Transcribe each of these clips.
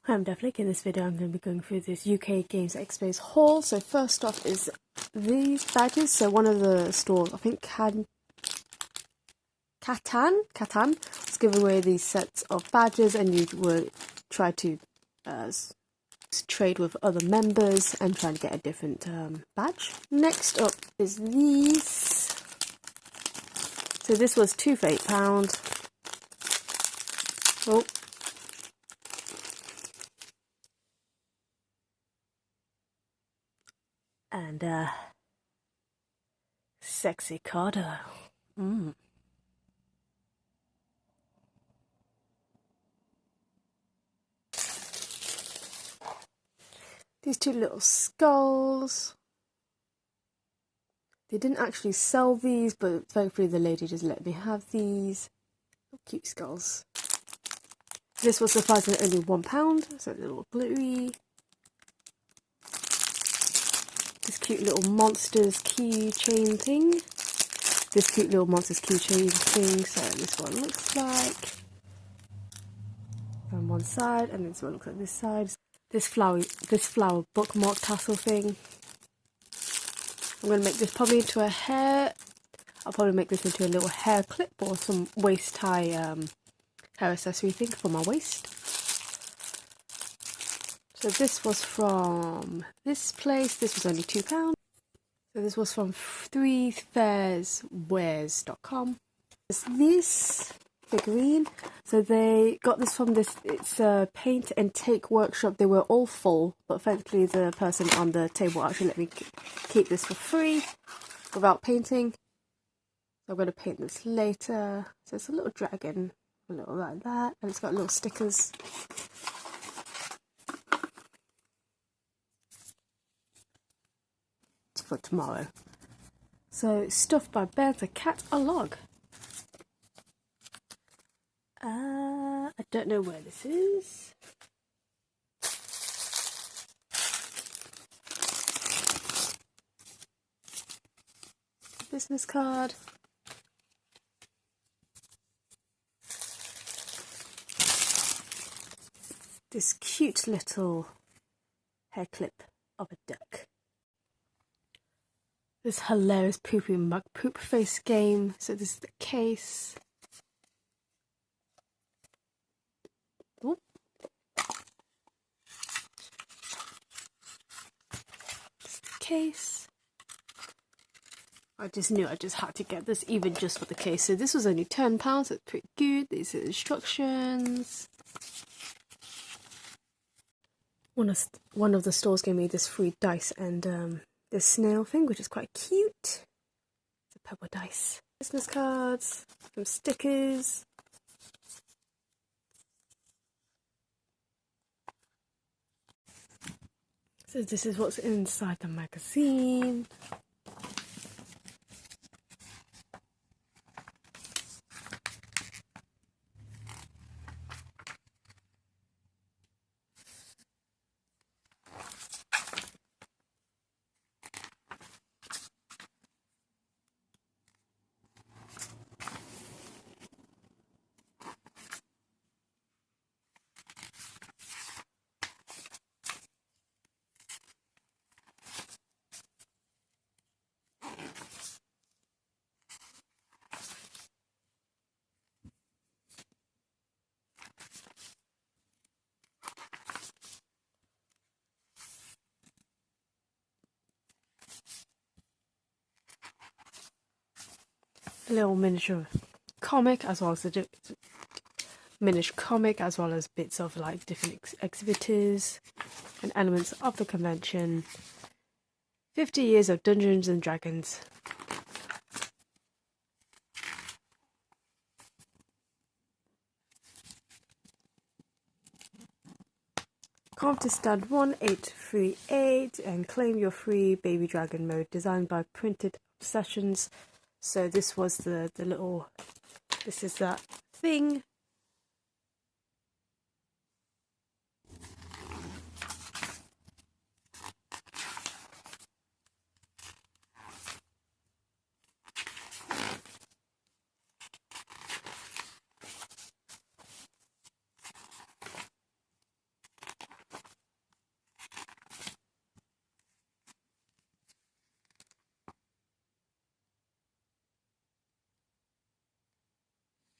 Hi, I'm Deathlake. In this video I'm going to be going through this UkgamesExpo's haul. So first off is these badges. So one of the stores, I think Catan was giving away these sets of badges, and you would try to trade with other members and try to get a different badge. Next up is these. So this was 2 for £8. Oh. And sexy Carter. These two little skulls. They didn't actually sell these, but thankfully the lady just let me have these. Oh, cute skulls. This was surprisingly only £1, so a little glittery. This cute little monsters keychain thing. This cute little monsters keychain thing. So this one looks like on one side, and this one looks like this side. This flower bookmark tassel thing. I'm gonna make this probably into a hair. I'll probably make this into a little hair clip or some waist tie hair accessory thing for my waist. So this was from this place. This was only £2. So this was from 3fairswares.com. It's this figurine. So they got this from this. It's a paint and take workshop. They were all full, but thankfully the person on the table actually let me keep this for free without painting. So I'm going to paint this later. So it's a little dragon, a little like that, and it's got little stickers. For tomorrow. So stuffed by birds, a cat, a log. I don't know where this is. Business card. This cute little hair clip of a duck. This hilarious poopy mug poop face game. So this is the case. Ooh. This is the case. I just knew I just had to get this even just for the case. So this was only £10. So it's pretty good. These are the instructions. One of the stores gave me this free dice and this snail thing, which is quite cute. It's a pebble dice. Business cards, some stickers. So this is what's inside the magazine. A little miniature comic, as well as a miniature comic, as well as bits of like different exhibitors and elements of the convention. 50 years of Dungeons and Dragons. Come to stand 1838 and claim your free baby dragon mode, designed by Printed Obsessions. So this was the little, this is that thing.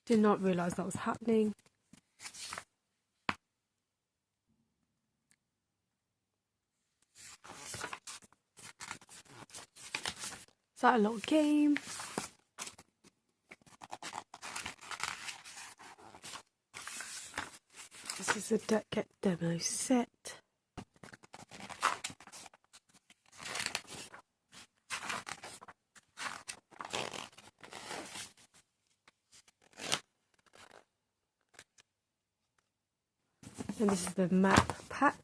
Did not realise that was happening. Is that a little game? This is a deck demo set. And this is the map pack.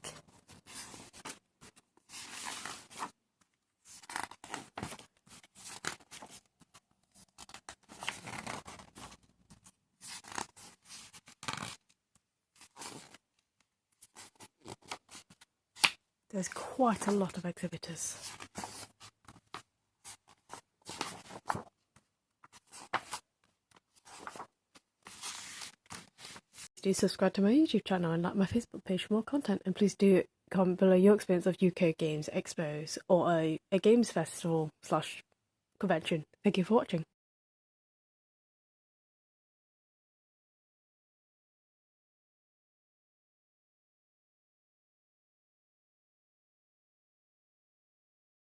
There's quite a lot of exhibitors. Do subscribe to my YouTube channel and like my Facebook page for more content, and please do comment below your experience of UK Games Expos or a games festival / convention. Thank you for watching.